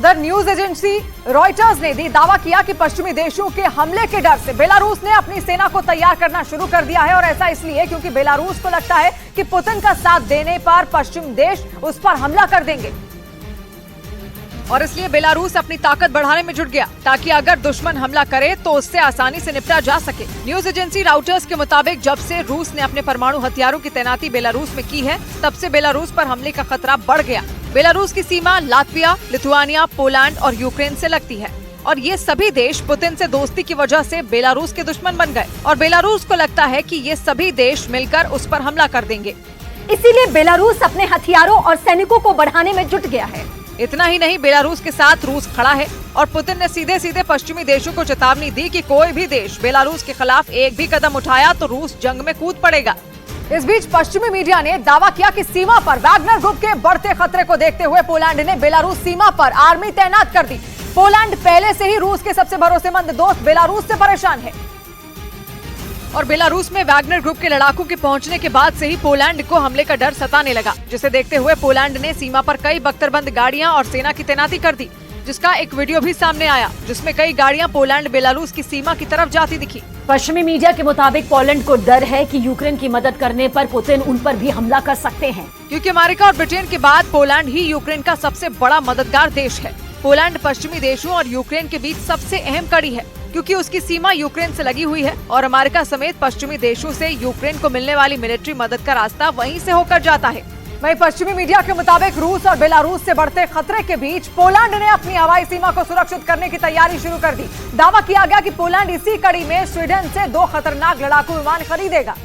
उधर news agency Reuters ने भी दावा किया कि पश्चिमी देशों के हमले के डर से बेलारूस ने अपनी सेना को तैयार करना शुरू कर दिया है और ऐसा इसलिए क्योंकि बेलारूस को लगता है कि पुतिन का साथ देने पर पश्चिम देश उस पर हमला कर देंगे और इसलिए बेलारूस अपनी ताकत बढ़ाने में जुट गया ताकि अगर दुश्मन हमला करे तो उससे आसानी से निपटा जा सके। न्यूज एजेंसी राउटर्स के मुताबिक जब से रूस ने अपने परमाणु हथियारों की तैनाती बेलारूस में की है तब से बेलारूस पर हमले का खतरा बढ़ गया। बेलारूस की सीमा लातविया, लिथुआनिया, पोलैंड और यूक्रेन से लगती है और ये सभी देश पुतिन से दोस्ती की वजह से बेलारूस के दुश्मन बन गए और बेलारूस को लगता है कि ये सभी देश मिलकर उस पर हमला कर देंगे। इसीलिए बेलारूस अपने हथियारों और सैनिकों को बढ़ाने में जुट गया है। इतना ही नहीं, बेलारूस के साथ रूस खड़ा है और पुतिन ने सीधे सीधे पश्चिमी देशों को चेतावनी दी कि कोई भी देश बेलारूस के खिलाफ एक भी कदम उठाया तो रूस जंग में कूद पड़ेगा। इस बीच पश्चिमी मीडिया ने दावा किया कि सीमा पर वैगनर ग्रुप के बढ़ते खतरे को देखते हुए पोलैंड ने बेलारूस सीमा पर आर्मी तैनात कर दी। पोलैंड पहले से ही रूस के सबसे भरोसेमंद दोस्त बेलारूस से परेशान है और बेलारूस में वैगनर ग्रुप के लड़ाकू के पहुंचने के बाद से ही पोलैंड को हमले का डर सताने लगा, जिसे देखते हुए पोलैंड ने सीमा पर कई बख्तरबंद गाड़ियां और सेना की तैनाती कर दी, जिसका एक वीडियो भी सामने आया जिसमें कई गाड़ियां पोलैंड बेलारूस की सीमा की तरफ जाती दिखी। पश्चिमी मीडिया के मुताबिक पोलैंड को डर है कि यूक्रेन की मदद करने पर पुतिन उन पर भी हमला कर सकते हैं, क्योंकि अमेरिका और ब्रिटेन के बाद पोलैंड ही यूक्रेन का सबसे बड़ा मददगार देश है। पोलैंड पश्चिमी देशों और यूक्रेन के बीच सबसे अहम कड़ी है क्योंकि उसकी सीमा यूक्रेन से लगी हुई है और अमेरिका समेत पश्चिमी देशों से यूक्रेन को मिलने वाली मिलिट्री मदद का रास्ता वहीं से होकर जाता है। वहीं पश्चिमी मीडिया के मुताबिक रूस और बेलारूस से बढ़ते खतरे के बीच पोलैंड ने अपनी हवाई सीमा को सुरक्षित करने की तैयारी शुरू कर दी। दावा किया गया कि पोलैंड इसी कड़ी में स्वीडन से 2 खतरनाक लड़ाकू विमान खरीदेगा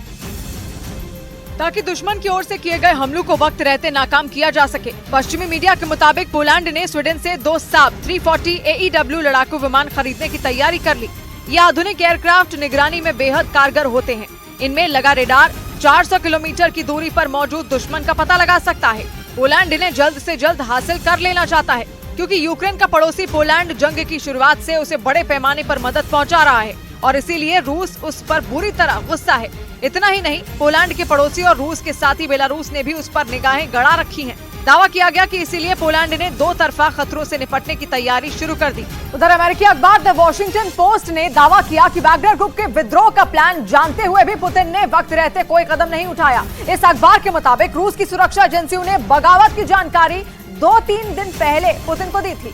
ताकि दुश्मन की ओर से किए गए हमलों को वक्त रहते नाकाम किया जा सके। पश्चिमी मीडिया के मुताबिक पोलैंड ने स्वीडन से 2 साब 340 AEW लड़ाकू विमान खरीदने की तैयारी कर ली। ये आधुनिक एयरक्राफ्ट निगरानी में बेहद कारगर होते हैं। इनमें लगा रेडार 400 किलोमीटर की दूरी पर मौजूद दुश्मन का पता लगा सकता है। पोलैंड इन्हें जल्द से जल्द हासिल कर लेना चाहता है क्योंकि यूक्रेन का पड़ोसी पोलैंड जंग की शुरुआत से उसे बड़े पैमाने पर मदद पहुंचा रहा है और इसीलिए रूस उस पर बुरी तरह गुस्सा है। इतना ही नहीं, पोलैंड के पड़ोसी और रूस के साथी बेलारूस ने भी उस पर निगाहें गड़ा रखी हैं। दावा किया गया कि इसीलिए पोलैंड ने 2 तरफा खतरों से निपटने की तैयारी शुरू कर दी। उधर अमेरिकी अखबार द वॉशिंगटन पोस्ट ने दावा किया कि वैगनर ग्रुप के विद्रोह का प्लान जानते हुए भी पुतिन ने वक्त रहते कोई कदम नहीं उठाया। इस अखबार के मुताबिक रूस की सुरक्षा एजेंसियों ने बगावत की जानकारी 2-3 दिन पहले पुतिन को दी थी,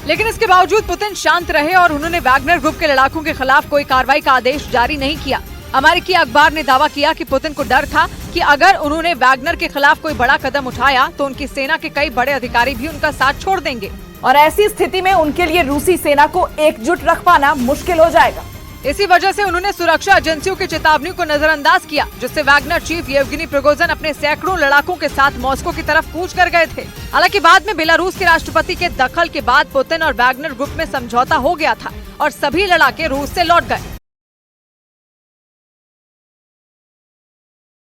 लेकिन इसके बावजूद पुतिन शांत रहे और उन्होंने वैगनर ग्रुप के लड़ाकों के खिलाफ कोई कार्रवाई का आदेश जारी नहीं किया। अमेरिकी अखबार ने दावा किया कि पुतिन को डर था कि अगर उन्होंने वैगनर के खिलाफ कोई बड़ा कदम उठाया तो उनकी सेना के कई बड़े अधिकारी भी उनका साथ छोड़ देंगे और ऐसी स्थिति में उनके लिए रूसी सेना को एकजुट रख पाना मुश्किल हो जाएगा। इसी वजह से उन्होंने सुरक्षा एजेंसियों की चेतावनी को नजरअंदाज किया, जिससे वैगनर चीफ येवगेनी प्रिगोजिन अपने सैकड़ों लड़ाकों के साथ मॉस्को की तरफ कूच कर गए थे। हालांकि बाद में बेलारूस के राष्ट्रपति के दखल के बाद पुतिन और वैगनर ग्रुप में समझौता हो गया था और सभी लड़ाके रूस से लौट गए।